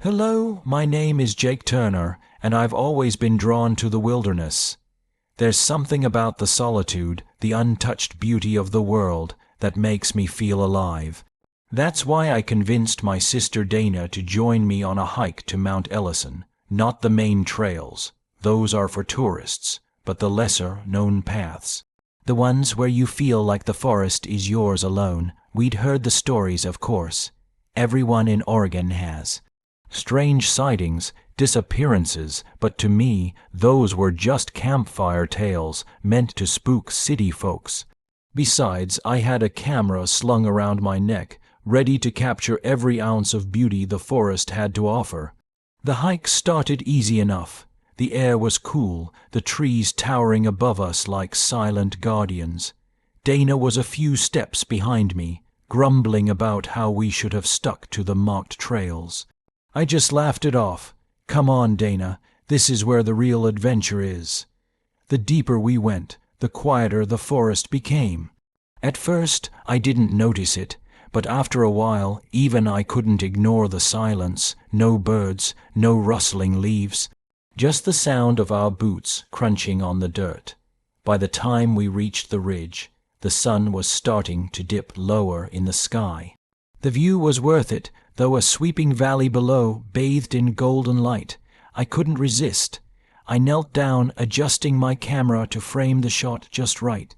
Hello, my name is Jake Turner, and I've always been drawn to the wilderness. There's something about the solitude, the untouched beauty of the world, that makes me feel alive. That's why I convinced my sister Dana to join me on a hike to Mount Ellison. Not the main trails. Those are for tourists, but the lesser-known paths. The ones where you feel like the forest is yours alone. We'd heard the stories, of course. Everyone in Oregon has. Strange sightings, disappearances, but to me, those were just campfire tales meant to spook city folks. Besides, I had a camera slung around my neck, ready to capture every ounce of beauty the forest had to offer. The hike started easy enough. The air was cool, the trees towering above us like silent guardians. Dana was a few steps behind me, grumbling about how we should have stuck to the marked trails. I just laughed it off. Come on, Dana, this is where the real adventure is. The deeper we went, the quieter the forest became. At first, I didn't notice it, but after a while, even I couldn't ignore the silence. No birds, no rustling leaves, just the sound of our boots crunching on the dirt. By the time we reached the ridge, the sun was starting to dip lower in the sky. The view was worth it, though a sweeping valley below bathed in golden light. I couldn't resist. I knelt down, adjusting my camera to frame the shot just right.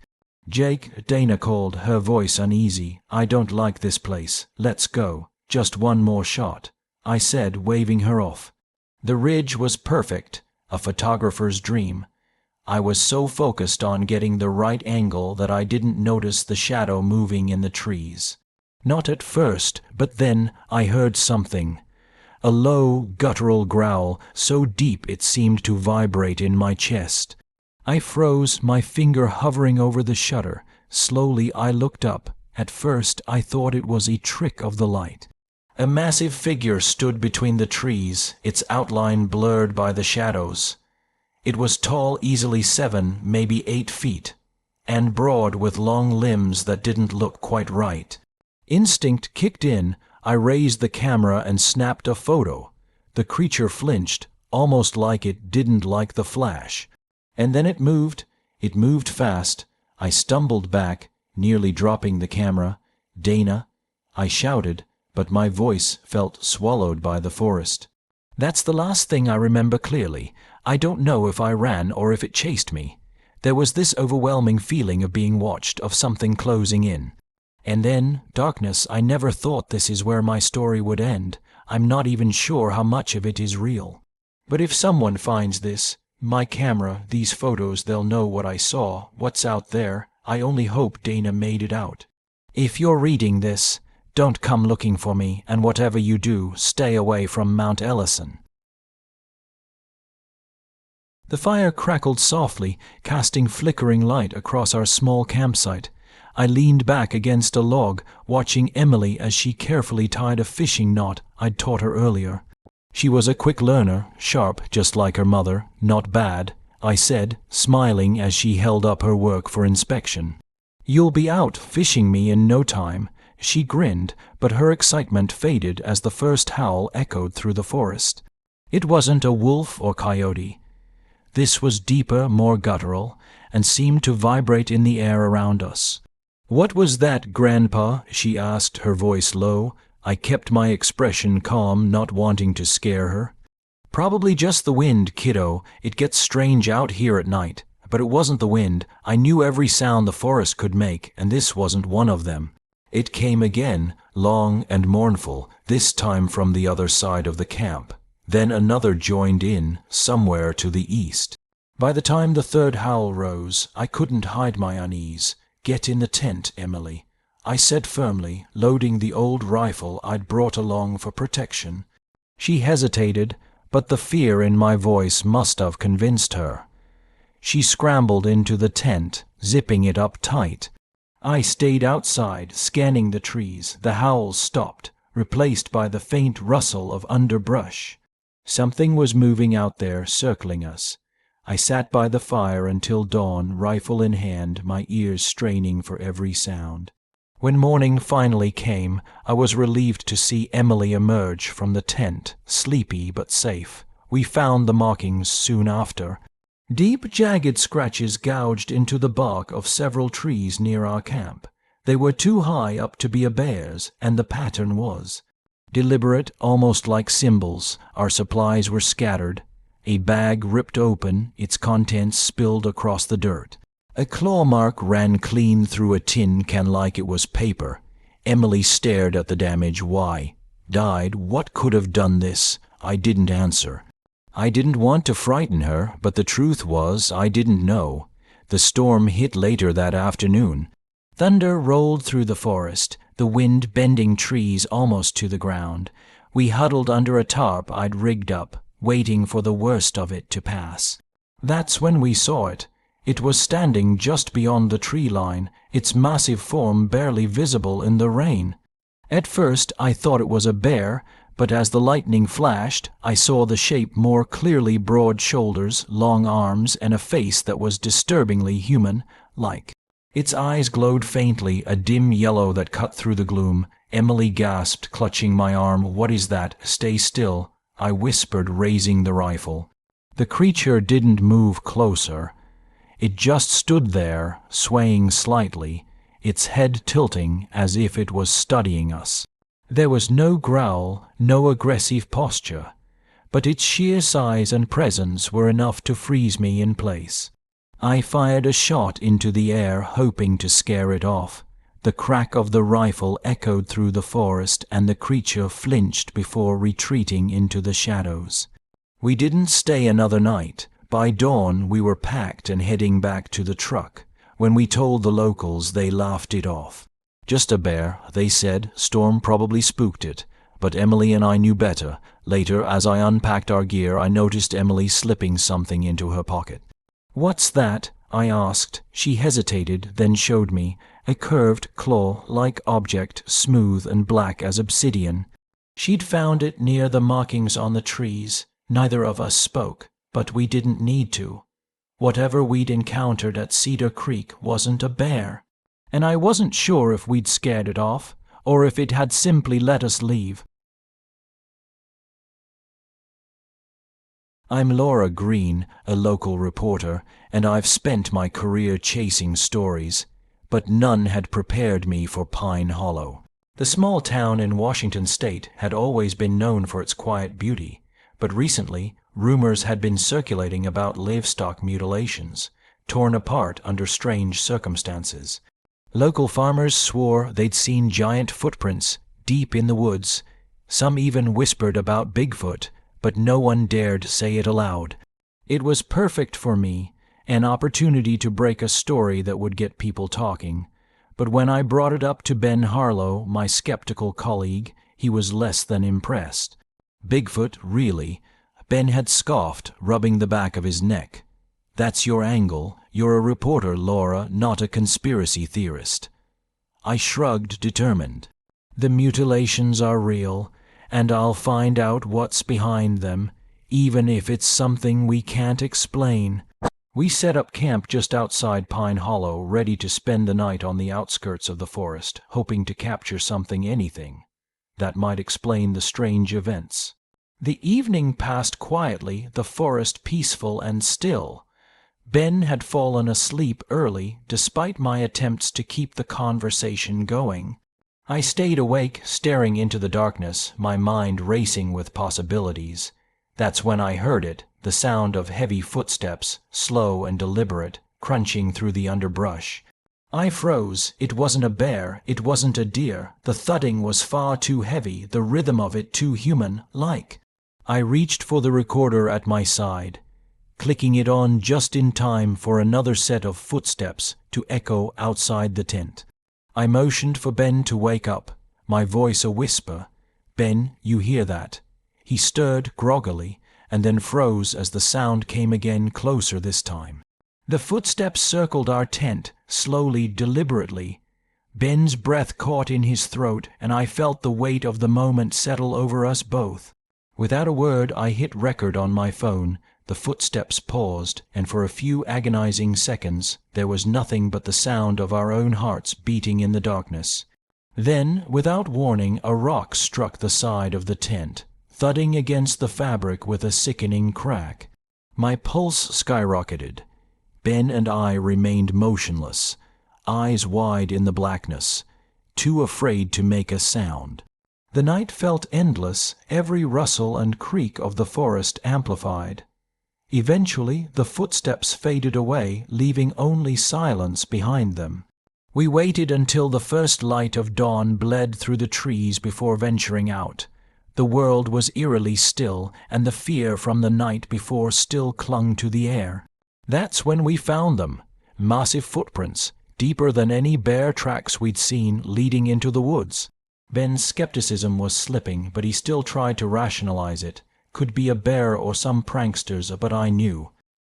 Jake, Dana called, her voice uneasy. I don't like this place. Let's go. Just one more shot, I said, waving her off. The ridge was perfect, a photographer's dream. I was so focused on getting the right angle that I didn't notice the shadow moving in the trees. Not at first, but then I heard something. A low, guttural growl, so deep it seemed to vibrate in my chest. I froze, my finger hovering over the shutter. Slowly I looked up. At first I thought it was a trick of the light. A massive figure stood between the trees, its outline blurred by the shadows. It was tall, easily 7, maybe 8 feet, and broad with long limbs that didn't look quite right. Instinct kicked in. I raised the camera and snapped a photo. The creature flinched, almost like it didn't like the flash. And then it moved fast. I stumbled back, nearly dropping the camera. Dana, I shouted, but my voice felt swallowed by the forest. That's the last thing I remember clearly. I don't know if I ran or if it chased me. There was this overwhelming feeling of being watched, of something closing in. And then, darkness. I never thought this is where my story would end. I'm not even sure how much of it is real. But if someone finds this, my camera, these photos, they'll know what I saw, what's out there. I only hope Dana made it out. If you're reading this, don't come looking for me, and whatever you do, stay away from Mount Ellison. The fire crackled softly, casting flickering light across our small campsite. I leaned back against a log, watching Emily as she carefully tied a fishing knot I'd taught her earlier. She was a quick learner, sharp just like her mother. Not bad, I said, smiling as she held up her work for inspection. You'll be out fishing me in no time. She grinned, but her excitement faded as the first howl echoed through the forest. It wasn't a wolf or coyote. This was deeper, more guttural, and seemed to vibrate in the air around us. "What was that, Grandpa?" she asked, her voice low. I kept my expression calm, not wanting to scare her. "Probably just the wind, kiddo. It gets strange out here at night." But it wasn't the wind. I knew every sound the forest could make, and this wasn't one of them. It came again, long and mournful, this time from the other side of the camp. Then another joined in, somewhere to the east. By the time the third howl rose, I couldn't hide my unease. "Get in the tent, Emily," I said firmly, loading the old rifle I'd brought along for protection. She hesitated, but the fear in my voice must have convinced her. She scrambled into the tent, zipping it up tight. I stayed outside, scanning the trees. The howls stopped, replaced by the faint rustle of underbrush. Something was moving out there, circling us. I sat by the fire until dawn, rifle in hand, my ears straining for every sound. When morning finally came, I was relieved to see Emily emerge from the tent, sleepy but safe. We found the markings soon after. Deep, jagged scratches gouged into the bark of several trees near our camp. They were too high up to be a bear's, and the pattern was deliberate, almost like symbols. Our supplies were scattered. A bag ripped open, its contents spilled across the dirt. A claw mark ran clean through a tin can like it was paper. Emily stared at the damage. Why? Died? What could have done this? I didn't answer. I didn't want to frighten her, but the truth was I didn't know. The storm hit later that afternoon. Thunder rolled through the forest, the wind bending trees almost to the ground. We huddled under a tarp I'd rigged up, waiting for the worst of it to pass. That's when we saw it. It was standing just beyond the tree line, its massive form barely visible in the rain. At first I thought it was a bear, but as the lightning flashed, I saw the shape more clearly: broad shoulders, long arms, and a face that was disturbingly human-like. Its eyes glowed faintly, a dim yellow that cut through the gloom. Emily gasped, clutching my arm. "What is that? Stay still," I whispered, raising the rifle. The creature didn't move closer. It just stood there, swaying slightly, its head tilting as if it was studying us. There was no growl, no aggressive posture, but its sheer size and presence were enough to freeze me in place. I fired a shot into the air, hoping to scare it off. The crack of the rifle echoed through the forest, and the creature flinched before retreating into the shadows. We didn't stay another night. By dawn, we were packed and heading back to the truck. When we told the locals, they laughed it off. Just a bear, they said. Storm probably spooked it. But Emily and I knew better. Later, as I unpacked our gear, I noticed Emily slipping something into her pocket. "What's that?" I asked. She hesitated, then showed me. A curved, claw-like object, smooth and black as obsidian. She'd found it near the markings on the trees. Neither of us spoke. But we didn't need to. Whatever we'd encountered at Cedar Creek wasn't a bear, and I wasn't sure if we'd scared it off, or if it had simply let us leave. I'm Laura Green, a local reporter, and I've spent my career chasing stories, but none had prepared me for Pine Hollow. The small town in Washington state had always been known for its quiet beauty, but recently rumors had been circulating about livestock mutilations, torn apart under strange circumstances. Local farmers swore they'd seen giant footprints deep in the woods. Some even whispered about Bigfoot, but no one dared say it aloud. It was perfect for me, an opportunity to break a story that would get people talking. But when I brought it up to Ben Harlow, my skeptical colleague, he was less than impressed. Bigfoot, really? Ben had scoffed, rubbing the back of his neck. "That's your angle. You're a reporter, Laura, not a conspiracy theorist." I shrugged, determined. The mutilations are real, and I'll find out what's behind them, even if it's something we can't explain. We set up camp just outside Pine Hollow, ready to spend the night on the outskirts of the forest, hoping to capture anything, that might explain the strange events. The evening passed quietly, the forest peaceful and still. Ben had fallen asleep early, despite my attempts to keep the conversation going. I stayed awake, staring into the darkness, my mind racing with possibilities. That's when I heard it, the sound of heavy footsteps, slow and deliberate, crunching through the underbrush. I froze. It wasn't a bear, it wasn't a deer. The thudding was far too heavy, the rhythm of it too human-like. I reached for the recorder at my side, clicking it on just in time for another set of footsteps to echo outside the tent. I motioned for Ben to wake up, my voice a whisper. "Ben, you hear that?" He stirred groggily, and then froze as the sound came again, closer this time. The footsteps circled our tent, slowly, deliberately. Ben's breath caught in his throat, and I felt the weight of the moment settle over us both. Without a word, I hit record on my phone. The footsteps paused, and for a few agonizing seconds there was nothing but the sound of our own hearts beating in the darkness. Then, without warning, a rock struck the side of the tent, thudding against the fabric with a sickening crack. My pulse skyrocketed. Ben and I remained motionless, eyes wide in the blackness, too afraid to make a sound. The night felt endless, every rustle and creak of the forest amplified. Eventually, the footsteps faded away, leaving only silence behind them. We waited until the first light of dawn bled through the trees before venturing out. The world was eerily still, and the fear from the night before still clung to the air. That's when we found them. Massive footprints, deeper than any bear tracks we'd seen, leading into the woods. Ben's skepticism was slipping, but he still tried to rationalize it. Could be a bear or some pranksters, but I knew.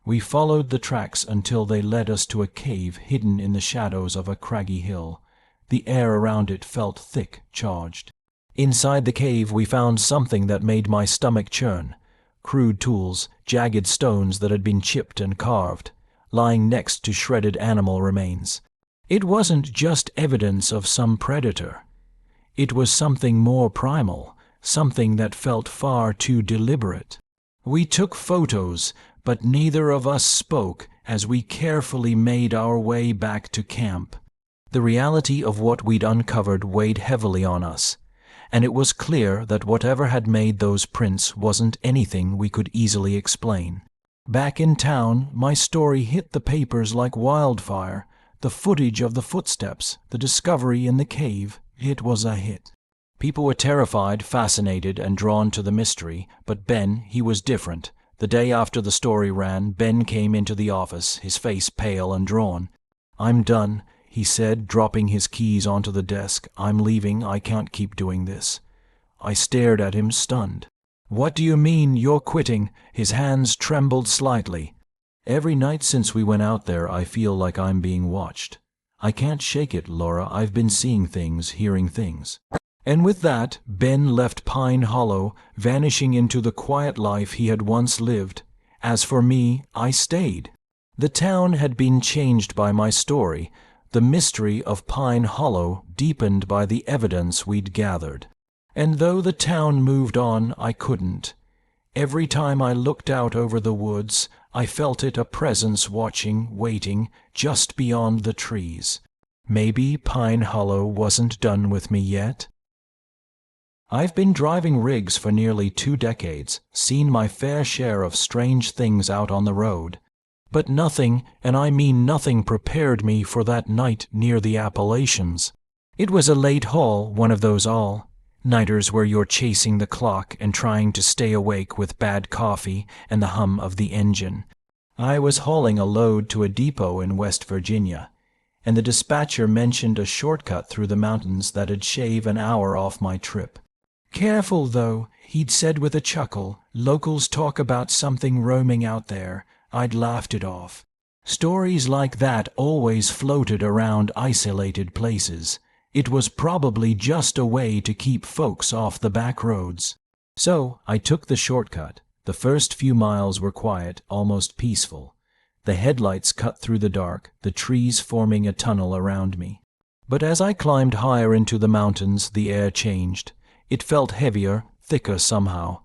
We followed the tracks until they led us to a cave hidden in the shadows of a craggy hill. The air around it felt thick, charged. Inside the cave we found something that made my stomach churn. Crude tools, jagged stones that had been chipped and carved, lying next to shredded animal remains. It wasn't just evidence of some predator. It was something more primal, something that felt far too deliberate. We took photos, but neither of us spoke as we carefully made our way back to camp. The reality of what we'd uncovered weighed heavily on us, and it was clear that whatever had made those prints wasn't anything we could easily explain. Back in town, my story hit the papers like wildfire. The footage of the footsteps, the discovery in the cave, it was a hit. People were terrified, fascinated, and drawn to the mystery, but Ben, he was different. The day after the story ran, Ben came into the office, his face pale and drawn. "I'm done," he said, dropping his keys onto the desk. "I'm leaving. I can't keep doing this." I stared at him, stunned. "What do you mean, you're quitting?" His hands trembled slightly. "Every night since we went out there, I feel like I'm being watched. I can't shake it, Laura. I've been seeing things, hearing things." And with that, Ben left Pine Hollow, vanishing into the quiet life he had once lived. As for me, I stayed. The town had been changed by my story, the mystery of Pine Hollow deepened by the evidence we'd gathered. And though the town moved on, I couldn't. Every time I looked out over the woods, I felt it a presence watching, waiting, just beyond the trees. Maybe Pine Hollow wasn't done with me yet. I've been driving rigs for nearly 2 decades, seen my fair share of strange things out on the road. But nothing, and I mean nothing, prepared me for that night near the Appalachians. It was a late haul, one of those all-nighters where you're chasing the clock and trying to stay awake with bad coffee and the hum of the engine. I was hauling a load to a depot in West Virginia, and the dispatcher mentioned a shortcut through the mountains that'd shave an hour off my trip. "Careful, though," he'd said with a chuckle. "Locals talk about something roaming out there." I'd laughed it off. Stories like that always floated around isolated places. It was probably just a way to keep folks off the back roads. So I took the shortcut. The first few miles were quiet, almost peaceful. The headlights cut through the dark, the trees forming a tunnel around me. But as I climbed higher into the mountains, the air changed. It felt heavier, thicker somehow,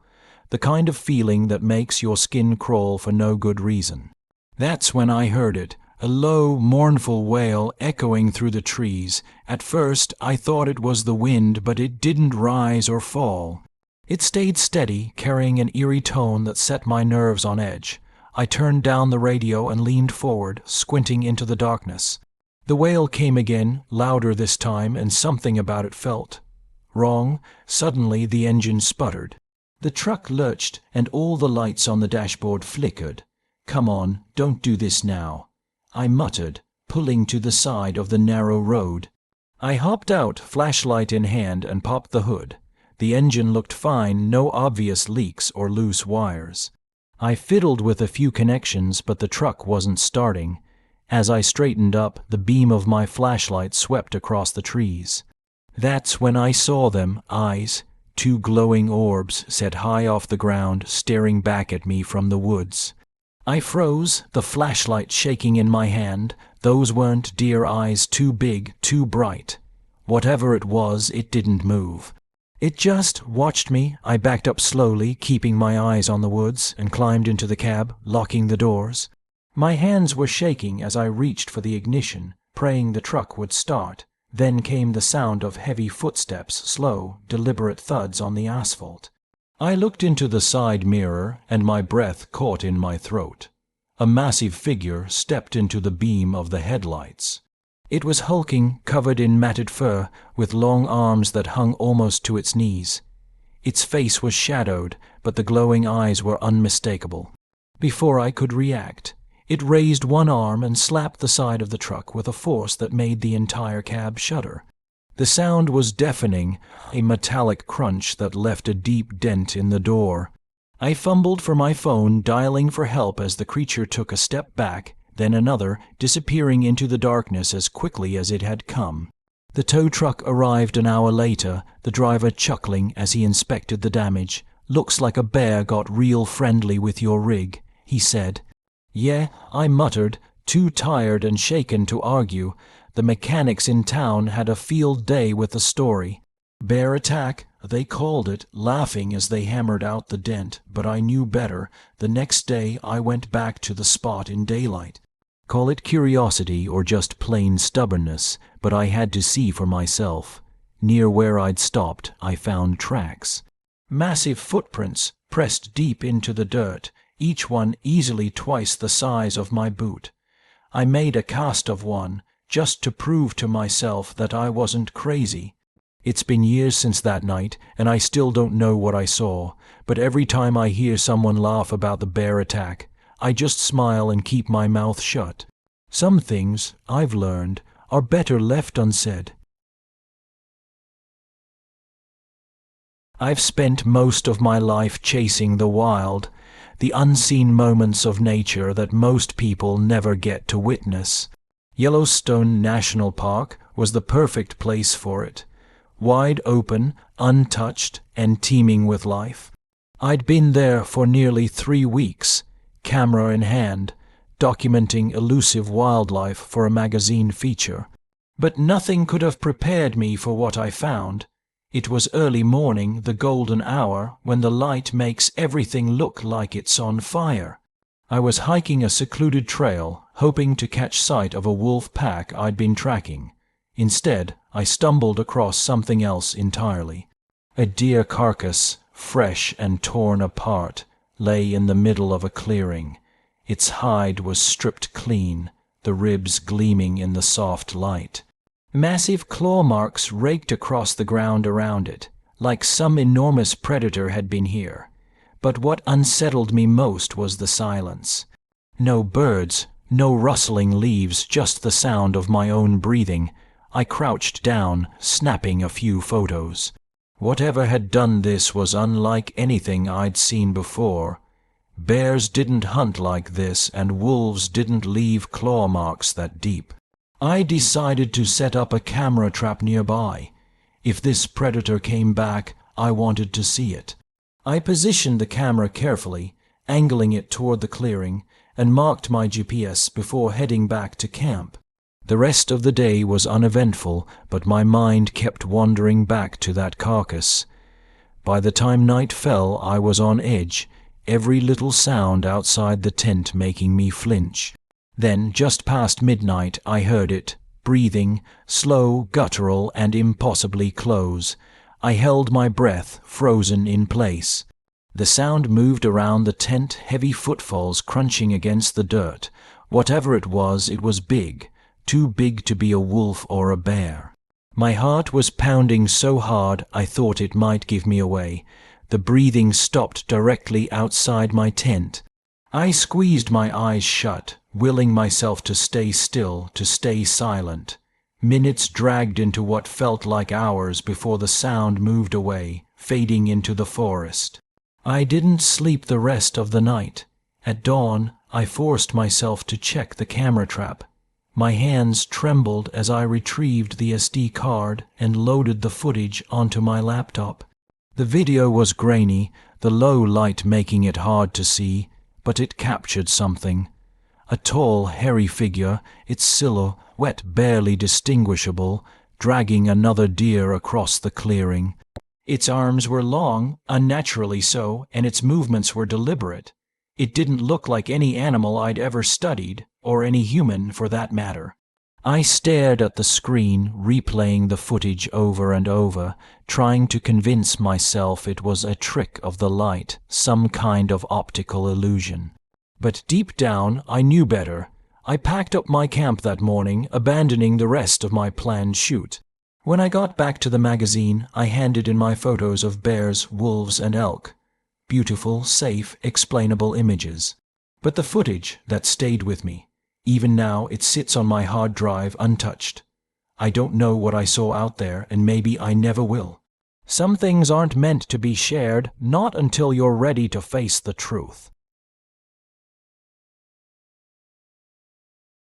the kind of feeling that makes your skin crawl for no good reason. That's when I heard it, a low, mournful wail echoing through the trees. At first, I thought it was the wind, but it didn't rise or fall. It stayed steady, carrying an eerie tone that set my nerves on edge. I turned down the radio and leaned forward, squinting into the darkness. The wail came again, louder this time, and something about it felt wrong. Suddenly the engine sputtered. The truck lurched, and all the lights on the dashboard flickered. "Come on, don't do this now," I muttered, pulling to the side of the narrow road. I hopped out, flashlight in hand, and popped the hood. The engine looked fine, no obvious leaks or loose wires. I fiddled with a few connections, but the truck wasn't starting. As I straightened up, the beam of my flashlight swept across the trees. That's when I saw them, eyes, 2 glowing orbs set high off the ground, staring back at me from the woods. I froze, the flashlight shaking in my hand. Those weren't deer eyes, too big, too bright. Whatever it was, it didn't move. It just watched me. I backed up slowly, keeping my eyes on the woods, and climbed into the cab, locking the doors. My hands were shaking as I reached for the ignition, praying the truck would start. Then came the sound of heavy footsteps, slow, deliberate thuds on the asphalt. I looked into the side mirror, and my breath caught in my throat. A massive figure stepped into the beam of the headlights. It was hulking, covered in matted fur, with long arms that hung almost to its knees. Its face was shadowed, but the glowing eyes were unmistakable. Before I could react, it raised one arm and slapped the side of the truck with a force that made the entire cab shudder. The sound was deafening, a metallic crunch that left a deep dent in the door. I fumbled for my phone, dialing for help as the creature took a step back, then another, disappearing into the darkness as quickly as it had come. The tow truck arrived an hour later, the driver chuckling as he inspected the damage. "Looks like a bear got real friendly with your rig," he said. "Yeah," I muttered, too tired and shaken to argue. The mechanics in town had a field day with the story. "Bear attack," they called it, laughing as they hammered out the dent, but I knew better. The next day I went back to the spot in daylight. Call it curiosity or just plain stubbornness, but I had to see for myself. Near where I'd stopped, I found tracks. Massive footprints pressed deep into the dirt, each one easily twice the size of my boot. I made a cast of one, just to prove to myself that I wasn't crazy. It's been years since that night, and I still don't know what I saw, but every time I hear someone laugh about the bear attack, I just smile and keep my mouth shut. Some things, I've learned, are better left unsaid. I've spent most of my life chasing the wild, the unseen moments of nature that most people never get to witness. Yellowstone National Park was the perfect place for it. Wide open, untouched, and teeming with life. I'd been there for nearly 3 weeks, camera in hand, documenting elusive wildlife for a magazine feature. But nothing could have prepared me for what I found. It was early morning, the golden hour, when the light makes everything look like it's on fire. I was hiking a secluded trail, hoping to catch sight of a wolf pack I'd been tracking. Instead, I stumbled across something else entirely. A deer carcass, fresh and torn apart, lay in the middle of a clearing. Its hide was stripped clean, the ribs gleaming in the soft light. Massive claw marks raked across the ground around it, like some enormous predator had been here. But what unsettled me most was the silence. No birds, no rustling leaves, just the sound of my own breathing. I crouched down, snapping a few photos. Whatever had done this was unlike anything I'd seen before. Bears didn't hunt like this, and wolves didn't leave claw marks that deep. I decided to set up a camera trap nearby. If this predator came back, I wanted to see it. I positioned the camera carefully, angling it toward the clearing, and marked my GPS before heading back to camp. The rest of the day was uneventful, but my mind kept wandering back to that carcass. By the time night fell, I was on edge, every little sound outside the tent making me flinch. Then, just past midnight, I heard it, breathing, slow, guttural, and impossibly close. I held my breath, frozen in place. The sound moved around the tent, heavy footfalls crunching against the dirt. Whatever it was big, too big to be a wolf or a bear. My heart was pounding so hard I thought it might give me away. The breathing stopped directly outside my tent. I squeezed my eyes shut, willing myself to stay still, to stay silent. Minutes dragged into what felt like hours before the sound moved away, fading into the forest. I didn't sleep the rest of the night. At dawn, I forced myself to check the camera trap. My hands trembled as I retrieved the SD card and loaded the footage onto my laptop. The video was grainy, the low light making it hard to see, but it captured something. A tall, hairy figure, its silhouette barely distinguishable, dragging another deer across the clearing. Its arms were long, unnaturally so, and its movements were deliberate. It didn't look like any animal I'd ever studied, or any human for that matter. I stared at the screen, replaying the footage over and over, trying to convince myself it was a trick of the light, some kind of optical illusion. But deep down, I knew better. I packed up my camp that morning, abandoning the rest of my planned shoot. When I got back to the magazine, I handed in my photos of bears, wolves, and elk. Beautiful, safe, explainable images. But the footage, that stayed with me. Even now, it sits on my hard drive untouched. I don't know what I saw out there, and maybe I never will. Some things aren't meant to be shared, not until you're ready to face the truth.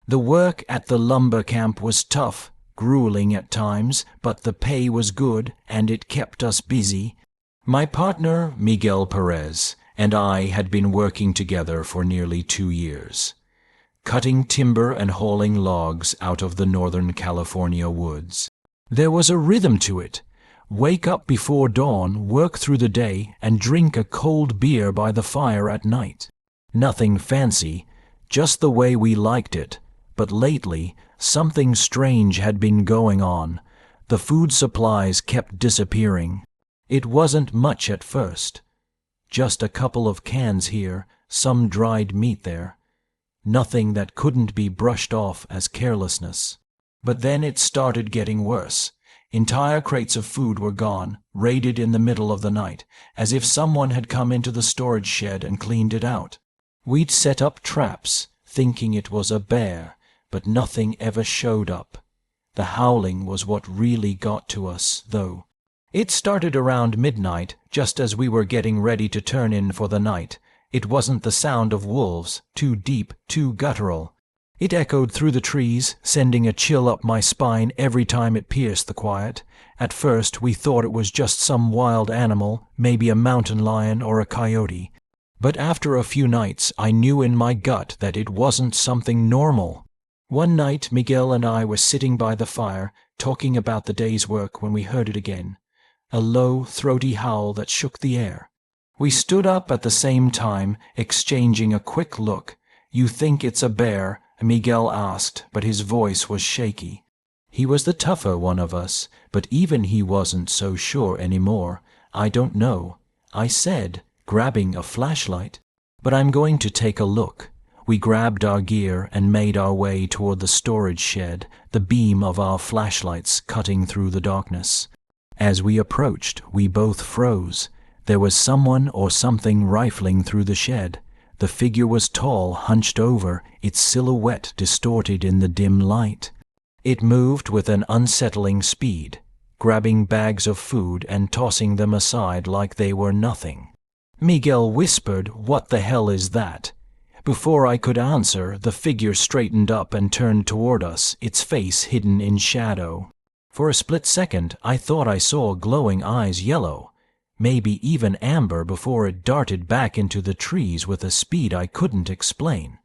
The work at the lumber camp was tough, grueling at times, but the pay was good, and it kept us busy. My partner, Miguel Perez, and I had been working together for nearly 2 years. Cutting timber and hauling logs out of the Northern California woods. There was a rhythm to it. Wake up before dawn, work through the day, and drink a cold beer by the fire at night. Nothing fancy, just the way we liked it. But lately, something strange had been going on. The food supplies kept disappearing. It wasn't much at first. Just a couple of cans here, some dried meat there. Nothing that couldn't be brushed off as carelessness. But then it started getting worse. Entire crates of food were gone, raided in the middle of the night, as if someone had come into the storage shed and cleaned it out. We'd set up traps, thinking it was a bear, but nothing ever showed up. The howling was what really got to us, though. It started around midnight, just as we were getting ready to turn in for the night. It wasn't the sound of wolves, too deep, too guttural. It echoed through the trees, sending a chill up my spine every time it pierced the quiet. At first, we thought it was just some wild animal, maybe a mountain lion or a coyote. But after a few nights, I knew in my gut that it wasn't something normal. One night, Miguel and I were sitting by the fire, talking about the day's work when we heard it again. A low, throaty howl that shook the air. We stood up at the same time, exchanging a quick look. "You think it's a bear?" Miguel asked, but his voice was shaky. He was the tougher one of us, but even he wasn't so sure anymore. "I don't know," I said, grabbing a flashlight. "But I'm going to take a look." We grabbed our gear and made our way toward the storage shed, the beam of our flashlights cutting through the darkness. As we approached, we both froze. There was someone or something rifling through the shed. The figure was tall, hunched over, its silhouette distorted in the dim light. It moved with an unsettling speed, grabbing bags of food and tossing them aside like they were nothing. Miguel whispered, "What the hell is that?" Before I could answer, the figure straightened up and turned toward us, its face hidden in shadow. For a split second, I thought I saw glowing eyes yellow, maybe even amber, before it darted back into the trees with a speed I couldn't explain.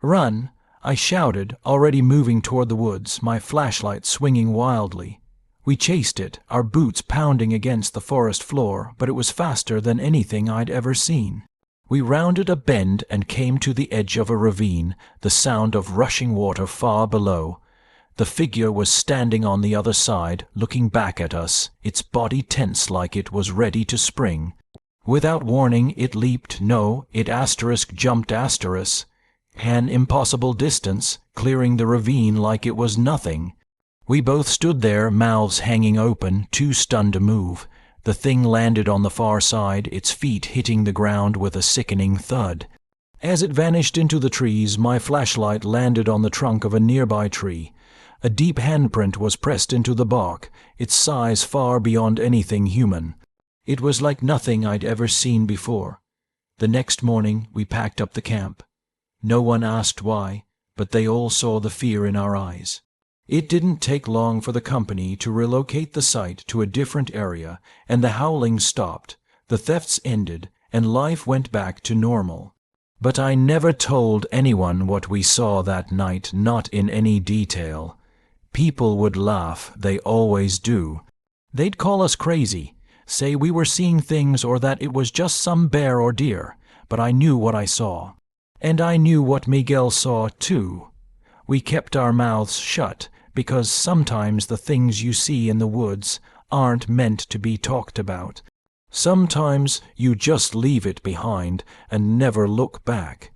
"Run!" I shouted, already moving toward the woods, my flashlight swinging wildly. We chased it, our boots pounding against the forest floor, but it was faster than anything I'd ever seen. We rounded a bend and came to the edge of a ravine, the sound of rushing water far below. The figure was standing on the other side, looking back at us, its body tense like it was ready to spring. Without warning, it leaped, it jumped an impossible distance, clearing the ravine like it was nothing. We both stood there, mouths hanging open, too stunned to move. The thing landed on the far side, its feet hitting the ground with a sickening thud. As it vanished into the trees, my flashlight landed on the trunk of a nearby tree. A deep handprint was pressed into the bark, its size far beyond anything human. It was like nothing I'd ever seen before. The next morning, we packed up the camp. No one asked why, but they all saw the fear in our eyes. It didn't take long for the company to relocate the site to a different area, and the howling stopped, the thefts ended, and life went back to normal. But I never told anyone what we saw that night, not in any detail. People would laugh, they always do. They'd call us crazy, say we were seeing things or that it was just some bear or deer, but I knew what I saw. And I knew what Miguel saw, too. We kept our mouths shut, because sometimes the things you see in the woods aren't meant to be talked about. Sometimes you just leave it behind and never look back.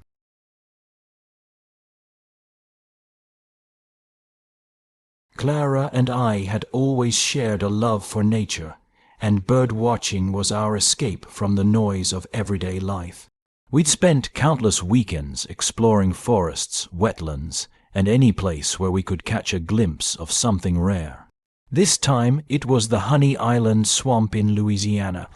Clara and I had always shared a love for nature, and bird watching was our escape from the noise of everyday life. We'd spent countless weekends exploring forests, wetlands, and any place where we could catch a glimpse of something rare. This time it was the Honey Island swamp in Louisiana,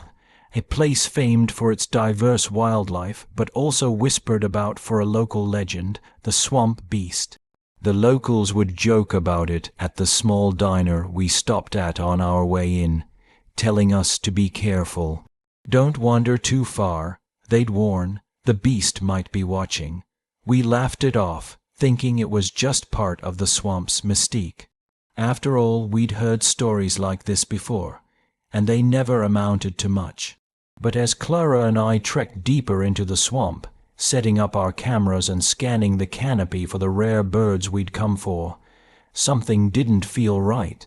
a place famed for its diverse wildlife but also whispered about for a local legend, the swamp beast. The locals would joke about it at the small diner we stopped at on our way in, telling us to be careful. Don't wander too far, they'd warn, the beast might be watching. We laughed it off, thinking it was just part of the swamp's mystique. After all, we'd heard stories like this before, and they never amounted to much. But as Clara and I trekked deeper into the swamp, setting up our cameras and scanning the canopy for the rare birds we'd come for, something didn't feel right.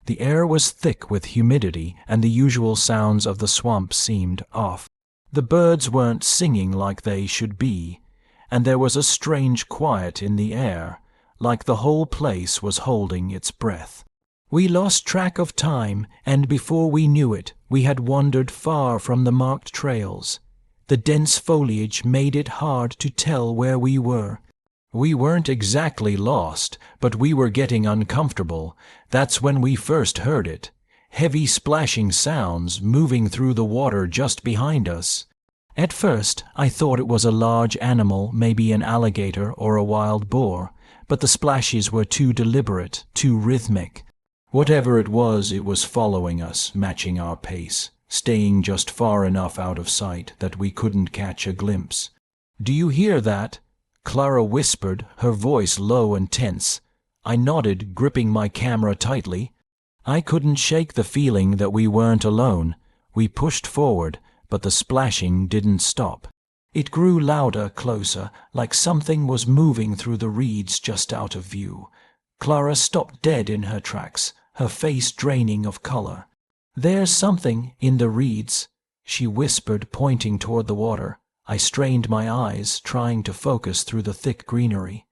The air was thick with humidity, and the usual sounds of the swamp seemed off. The birds weren't singing like they should be, and there was a strange quiet in the air, like the whole place was holding its breath. We lost track of time, and before we knew it, we had wandered far from the marked trails. The dense foliage made it hard to tell where we were. We weren't exactly lost, but we were getting uncomfortable. That's when we first heard it. Heavy splashing sounds moving through the water just behind us. At first, I thought it was a large animal, maybe an alligator or a wild boar, but the splashes were too deliberate, too rhythmic. Whatever it was following us, matching our pace, staying just far enough out of sight that we couldn't catch a glimpse. "Do you hear that?" Clara whispered, her voice low and tense. I nodded, gripping my camera tightly. I couldn't shake the feeling that we weren't alone. We pushed forward, but the splashing didn't stop. It grew louder, closer, like something was moving through the reeds just out of view. Clara stopped dead in her tracks, her face draining of color. "There's something in the reeds," she whispered, pointing toward the water. I strained my eyes, trying to focus through the thick greenery.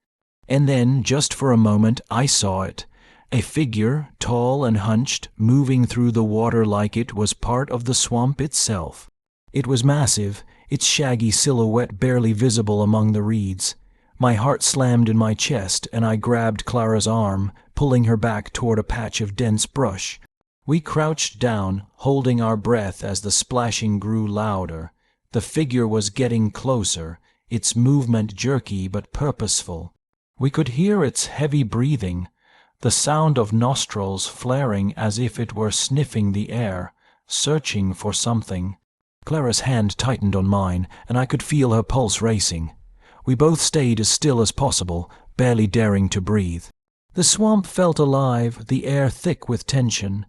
And then, just for a moment, I saw it. A figure, tall and hunched, moving through the water like it was part of the swamp itself. It was massive, its shaggy silhouette barely visible among the reeds. My heart slammed in my chest, and I grabbed Clara's arm, pulling her back toward a patch of dense brush. We crouched down, holding our breath as the splashing grew louder. The figure was getting closer, its movement jerky but purposeful. We could hear its heavy breathing, the sound of nostrils flaring as if it were sniffing the air, searching for something. Clara's hand tightened on mine, and I could feel her pulse racing. We both stayed as still as possible, barely daring to breathe. The swamp felt alive, the air thick with tension.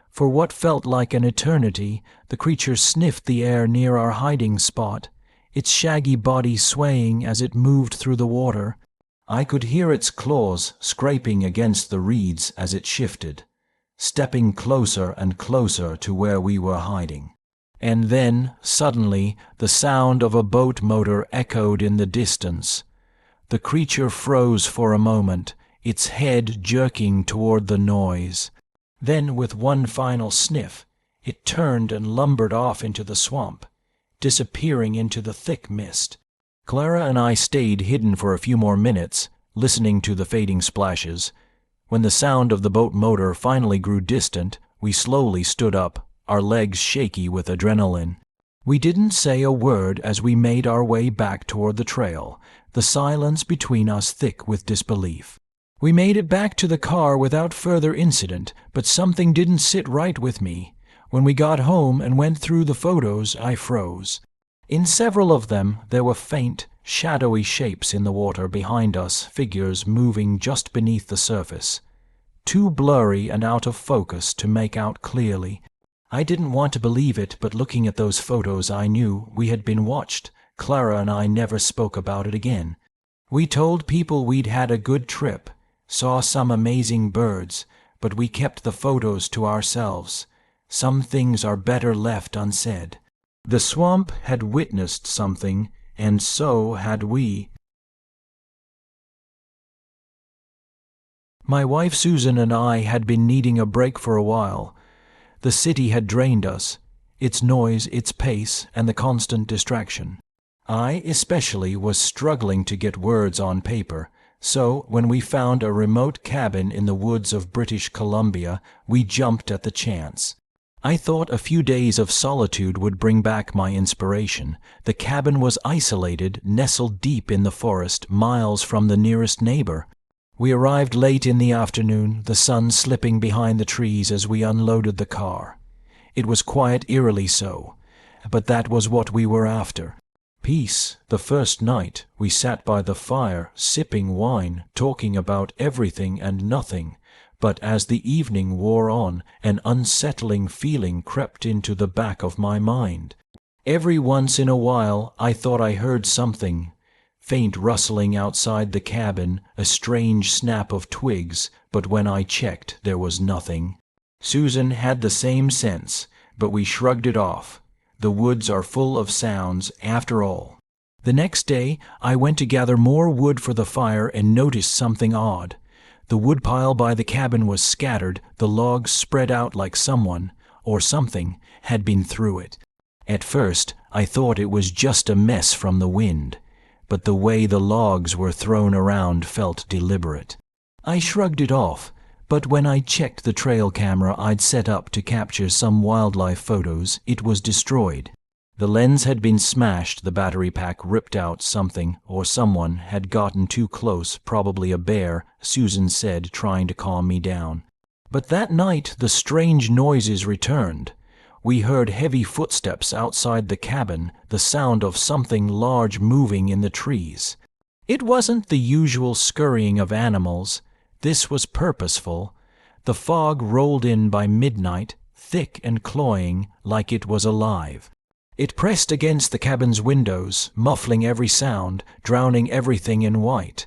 For what felt like an eternity, the creature sniffed the air near our hiding spot, its shaggy body swaying as it moved through the water. I could hear its claws scraping against the reeds as it shifted, stepping closer and closer to where we were hiding. And then, suddenly, the sound of a boat motor echoed in the distance. The creature froze for a moment, its head jerking toward the noise. Then, with one final sniff, it turned and lumbered off into the swamp, disappearing into the thick mist. Clara and I stayed hidden for a few more minutes, listening to the fading splashes. When the sound of the boat motor finally grew distant, we slowly stood up, our legs shaky with adrenaline. We didn't say a word as we made our way back toward the trail, the silence between us thick with disbelief. We made it back to the car without further incident, but something didn't sit right with me. When we got home and went through the photos, I froze. In several of them, there were faint, shadowy shapes in the water behind us, figures moving just beneath the surface. too blurry and out of focus to make out clearly. I didn't want to believe it, but looking at those photos I knew we had been watched. Clara and I never spoke about it again. We told people we'd had a good trip, saw some amazing birds, but we kept the photos to ourselves. Some things are better left unsaid. The swamp had witnessed something, and so had we. My wife Susan and I had been needing a break for a while. The city had drained us, its noise, its pace, and the constant distraction. I, especially, was struggling to get words on paper, so when we found a remote cabin in the woods of British Columbia, we jumped at the chance. I thought a few days of solitude would bring back my inspiration. The cabin was isolated, nestled deep in the forest, miles from the nearest neighbor. We arrived late in the afternoon, the sun slipping behind the trees as we unloaded the car. It was quiet, eerily so, but that was what we were after. Peace. The first night we sat by the fire, sipping wine, talking about everything and nothing. But as the evening wore on, an unsettling feeling crept into the back of my mind. Every once in a while I thought I heard something. Faint rustling outside the cabin, a strange snap of twigs, but when I checked there was nothing. Susan had the same sense, but we shrugged it off. The woods are full of sounds, after all. The next day I went to gather more wood for the fire and noticed something odd. The woodpile by the cabin was scattered, the logs spread out like someone, or something, had been through it. At first I thought it was just a mess from the wind, but the way the logs were thrown around felt deliberate. I shrugged it off, but when I checked the trail camera I'd set up to capture some wildlife photos, it was destroyed. The lens had been smashed, the battery pack ripped out, something or someone had gotten too close, probably a bear, Susan said, trying to calm me down. But that night the strange noises returned. We heard heavy footsteps outside the cabin, the sound of something large moving in the trees. It wasn't the usual scurrying of animals. This was purposeful. The fog rolled in by midnight, thick and cloying, like it was alive. It pressed against the cabin's windows, muffling every sound, drowning everything in white.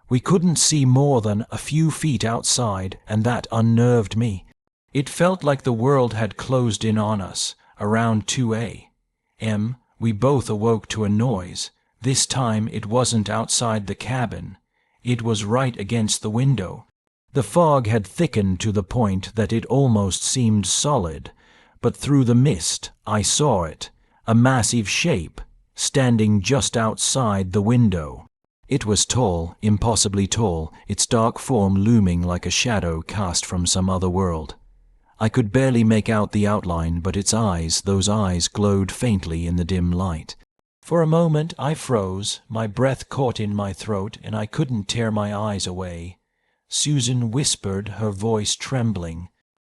We couldn't see more than a few feet outside, and that unnerved me. It felt like the world had closed in on us, around 2 a.m. We both awoke to a noise. This time it wasn't outside the cabin. It was right against the window. The fog had thickened to the point that it almost seemed solid, but through the mist I saw it, a massive shape, standing just outside the window. It was tall, impossibly tall, its dark form looming like a shadow cast from some other world. I could barely make out the outline, but its eyes, those eyes glowed faintly in the dim light. For a moment I froze, my breath caught in my throat, and I couldn't tear my eyes away. Susan whispered, her voice trembling,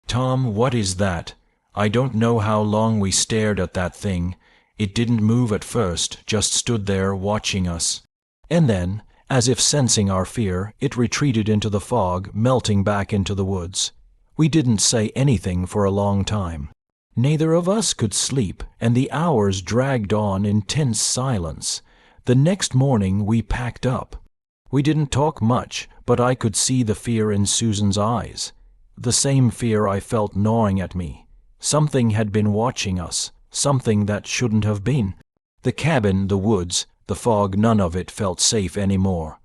"Tom, what is that? I don't know how long we stared at that thing. It didn't move at first, just stood there watching us." And then, as if sensing our fear, it retreated into the fog, melting back into the woods. We didn't say anything for a long time. Neither of us could sleep, and the hours dragged on in tense silence. The next morning we packed up. We didn't talk much, but I could see the fear in Susan's eyes. The same fear I felt gnawing at me. Something had been watching us, something that shouldn't have been. The cabin, the woods, the fog, none of it felt safe anymore.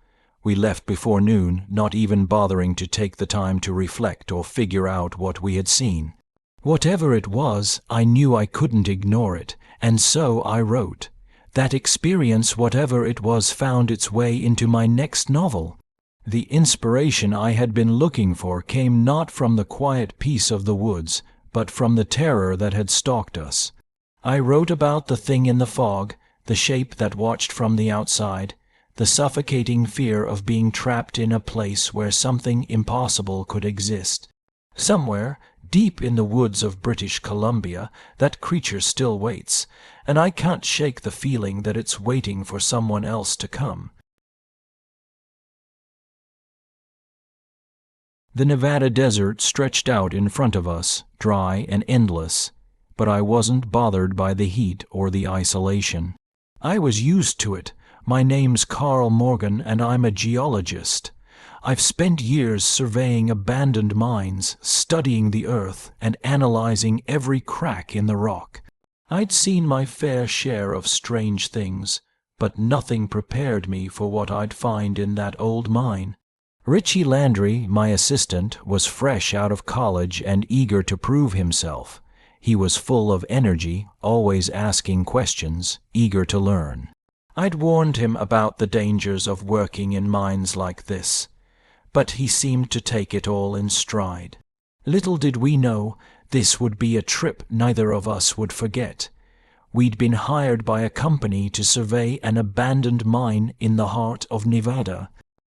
We left before noon, not even bothering to take the time to reflect or figure out what we had seen. Whatever it was, I knew I couldn't ignore it, and so I wrote. That experience, whatever it was, found its way into my next novel. The inspiration I had been looking for came not from the quiet peace of the woods, but from the terror that had stalked us. I wrote about the thing in the fog, the shape that watched from the outside, the suffocating fear of being trapped in a place where something impossible could exist. Somewhere, deep in the woods of British Columbia, that creature still waits, and I can't shake the feeling that it's waiting for someone else to come. The Nevada desert stretched out in front of us, dry and endless, but I wasn't bothered by the heat or the isolation. I was used to it. My name's Carl Morgan, and I'm a geologist. I've spent years surveying abandoned mines, studying the earth, and analyzing every crack in the rock. I'd seen my fair share of strange things, but nothing prepared me for what I'd find in that old mine. Richie Landry, my assistant, was fresh out of college and eager to prove himself. He was full of energy, always asking questions, eager to learn. I'd warned him about the dangers of working in mines like this, but he seemed to take it all in stride. Little did we know this would be a trip neither of us would forget. We'd been hired by a company to survey an abandoned mine in the heart of Nevada.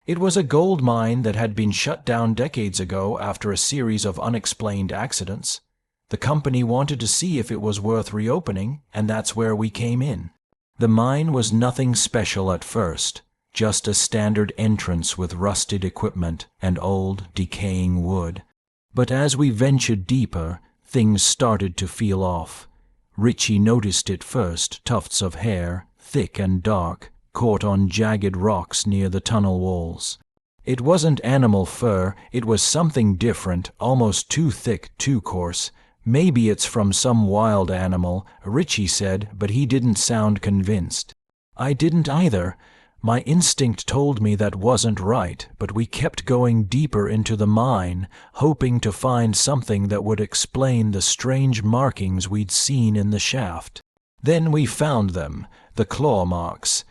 It was a gold mine that had been shut down decades ago after a series of unexplained accidents. The company wanted to see if it was worth reopening, and that's where we came in. The mine was nothing special at first, just a standard entrance with rusted equipment and old, decaying wood. But as we ventured deeper, things started to feel off. Richie noticed it first, tufts of hair, thick and dark, caught on jagged rocks near the tunnel walls. It wasn't animal fur, it was something different, almost too thick, too coarse. Maybe it's from some wild animal, Richie said, but he didn't sound convinced. I didn't either. My instinct told me that wasn't right, but we kept going deeper into the mine, hoping to find something that would explain the strange markings we'd seen in the shaft. Then we found them, the claw marks.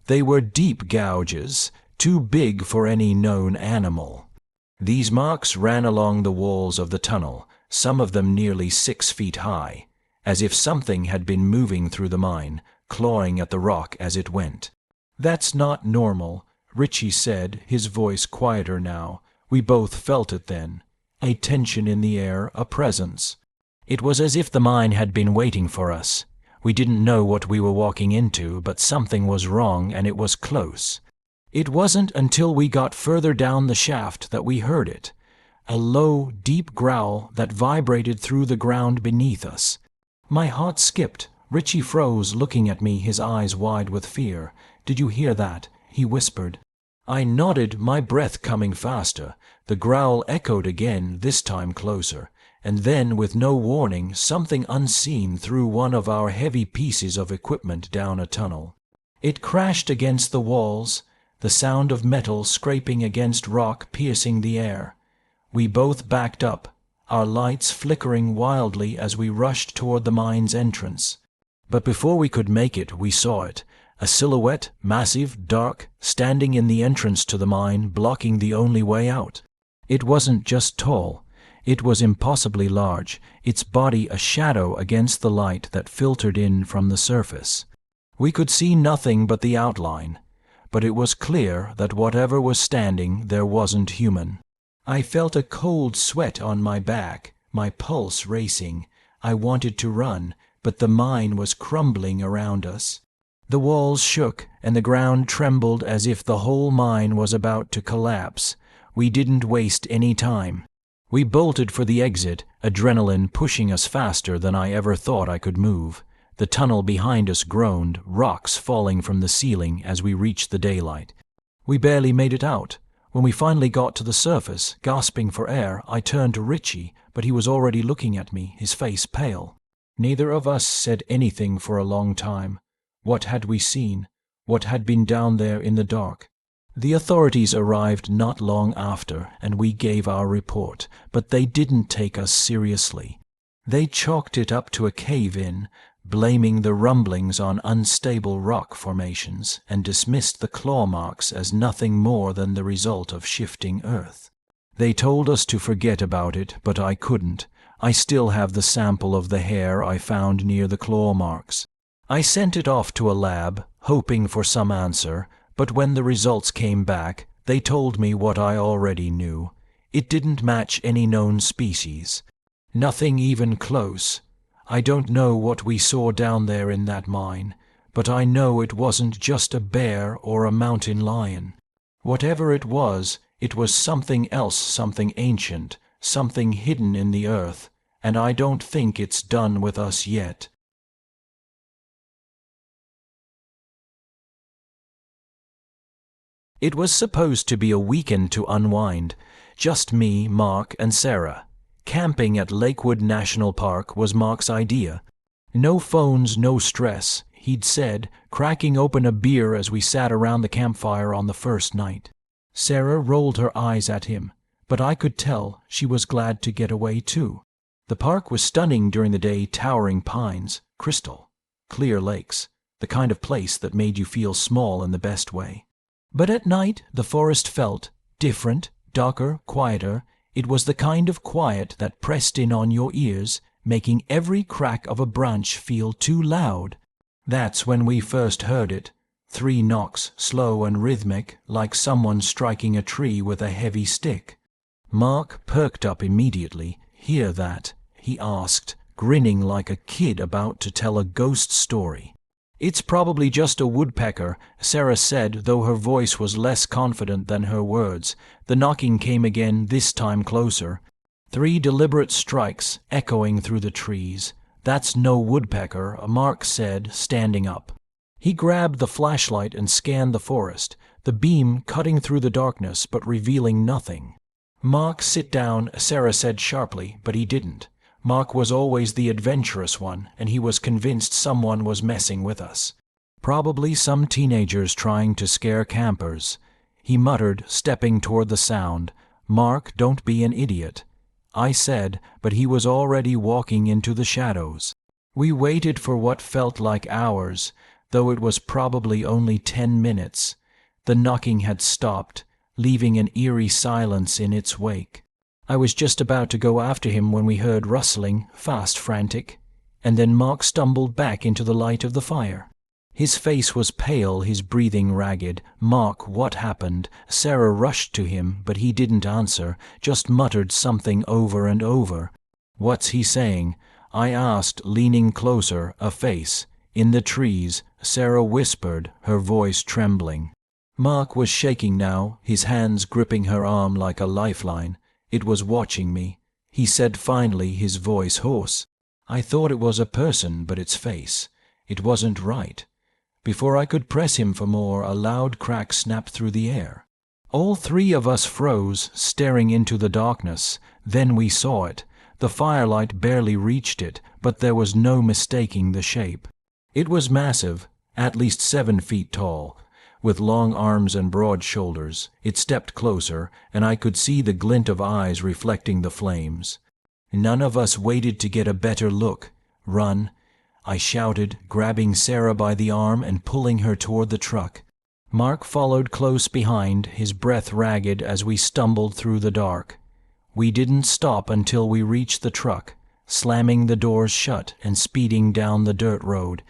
They were deep gouges, too big for any known animal. These marks ran along the walls of the tunnel, some of them nearly 6 feet high, as if something had been moving through the mine, clawing at the rock as it went. "That's not normal," Richie said, his voice quieter now. We both felt it then. A tension in the air, a presence. It was as if the mine had been waiting for us. We didn't know what we were walking into, but something was wrong and it was close. It wasn't until we got further down the shaft that we heard it. A low, deep growl that vibrated through the ground beneath us. My heart skipped. Richie froze, looking at me, his eyes wide with fear. "Did you hear that?" he whispered. I nodded, my breath coming faster. The growl echoed again, this time closer. And then, with no warning, something unseen threw one of our heavy pieces of equipment down a tunnel. It crashed against the walls, the sound of metal scraping against rock piercing the air. We both backed up, our lights flickering wildly as we rushed toward the mine's entrance. But before we could make it, we saw it. A silhouette, massive, dark, standing in the entrance to the mine, blocking the only way out. It wasn't just tall. It was impossibly large, its body a shadow against the light that filtered in from the surface. We could see nothing but the outline, but it was clear that whatever was standing there wasn't human. I felt a cold sweat on my back, my pulse racing. I wanted to run, but the mine was crumbling around us. The walls shook, and the ground trembled as if the whole mine was about to collapse. We didn't waste any time. We bolted for the exit, adrenaline pushing us faster than I ever thought I could move. The tunnel behind us groaned, rocks falling from the ceiling as we reached the daylight. We barely made it out. When we finally got to the surface, gasping for air, I turned to Richie, but he was already looking at me, his face pale. Neither of us said anything for a long time. What had we seen? What had been down there in the dark? The authorities arrived not long after, and we gave our report, but they didn't take us seriously. They chalked it up to a cave-in, blaming the rumblings on unstable rock formations, and dismissed the claw marks as nothing more than the result of shifting earth. They told us to forget about it, but I couldn't. I still have the sample of the hair I found near the claw marks. I sent it off to a lab, hoping for some answer, but when the results came back, they told me what I already knew. It didn't match any known species. Nothing even close. I don't know what we saw down there in that mine, but I know it wasn't just a bear or a mountain lion. Whatever it was It was something else, something ancient, something hidden in the earth, and I don't think it's done with us yet. It was supposed to be a weekend to unwind, just me, Mark, and Sarah. Camping at Lakewood National Park was Mark's idea. No phones, no stress, he'd said, cracking open a beer as we sat around the campfire on the first night. Sarah rolled her eyes at him, but I could tell she was glad to get away too. The park was stunning during the day, towering pines, crystal, clear lakes, the kind of place that made you feel small in the best way. But at night the forest felt different, darker, quieter. It was the kind of quiet that pressed in on your ears, making every crack of a branch feel too loud. That's when we first heard it. 3 knocks, slow and rhythmic, like someone striking a tree with a heavy stick. Mark perked up immediately. "Hear that?" he asked, grinning like a kid about to tell a ghost story. "It's probably just a woodpecker," Sarah said, though her voice was less confident than her words. The knocking came again, this time closer. 3 deliberate strikes, echoing through the trees. "That's no woodpecker," Mark said, standing up. He grabbed the flashlight and scanned the forest, the beam cutting through the darkness but revealing nothing. "Mark, sit down," Sarah said sharply, but he didn't. Mark was always the adventurous one, and he was convinced someone was messing with us. Probably some teenagers trying to scare campers. He muttered, stepping toward the sound, "Mark, don't be an idiot." I said, but he was already walking into the shadows. We waited for what felt like hours, though it was probably only 10 minutes. The knocking had stopped, leaving an eerie silence in its wake. I was just about to go after him when we heard rustling, fast, frantic, and then Mark stumbled back into the light of the fire. His face was pale, his breathing ragged. "Mark, what happened?" Sarah rushed to him, but he didn't answer, just muttered something over and over. "What's he saying?" I asked, leaning closer, a face. "In the trees," Sarah whispered, her voice trembling. Mark was shaking now, his hands gripping her arm like a lifeline. It was watching me. He said finally, his voice hoarse, "I thought it was a person, but its face. It wasn't right." Before I could press him for more, a loud crack snapped through the air. All 3 of us froze, staring into the darkness. Then we saw it. The firelight barely reached it, but there was no mistaking the shape. It was massive, at least 7 feet tall, with long arms and broad shoulders. It stepped closer, and I could see the glint of eyes reflecting the flames. None of us waited to get a better look. "Run," I shouted, grabbing Sarah by the arm and pulling her toward the truck. Mark followed close behind, his breath ragged as we stumbled through the dark. We didn't stop until we reached the truck, slamming the doors shut and speeding down the dirt road.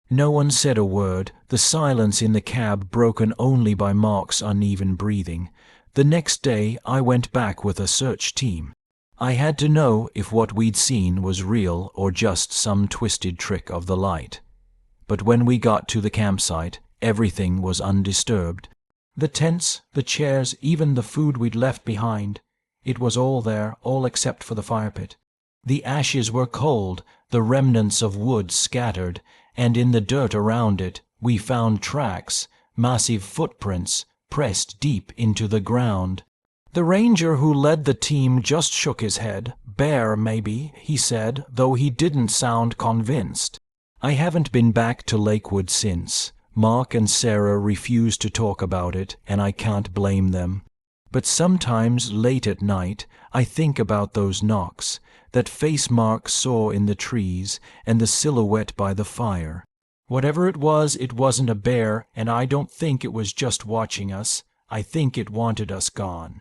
No one said a word, the silence in the cab broken only by Mark's uneven breathing. The next day I went back with a search team. I had to know if what we'd seen was real or just some twisted trick of the light. But when we got to the campsite, everything was undisturbed. The tents, the chairs, even the food we'd left behind. It was all there, all except for the fire pit. The ashes were cold, the remnants of wood scattered, and in the dirt around it we found tracks, massive footprints, pressed deep into the ground. The ranger who led the team just shook his head. "Bear, maybe," he said, though he didn't sound convinced. I haven't been back to Lakewood since. Mark and Sarah refused to talk about it, and I can't blame them. But sometimes, late at night, I think about those knocks, that face Mark saw in the trees, and the silhouette by the fire. Whatever it wasn't a bear, and I don't think it was just watching us. I think it wanted us gone.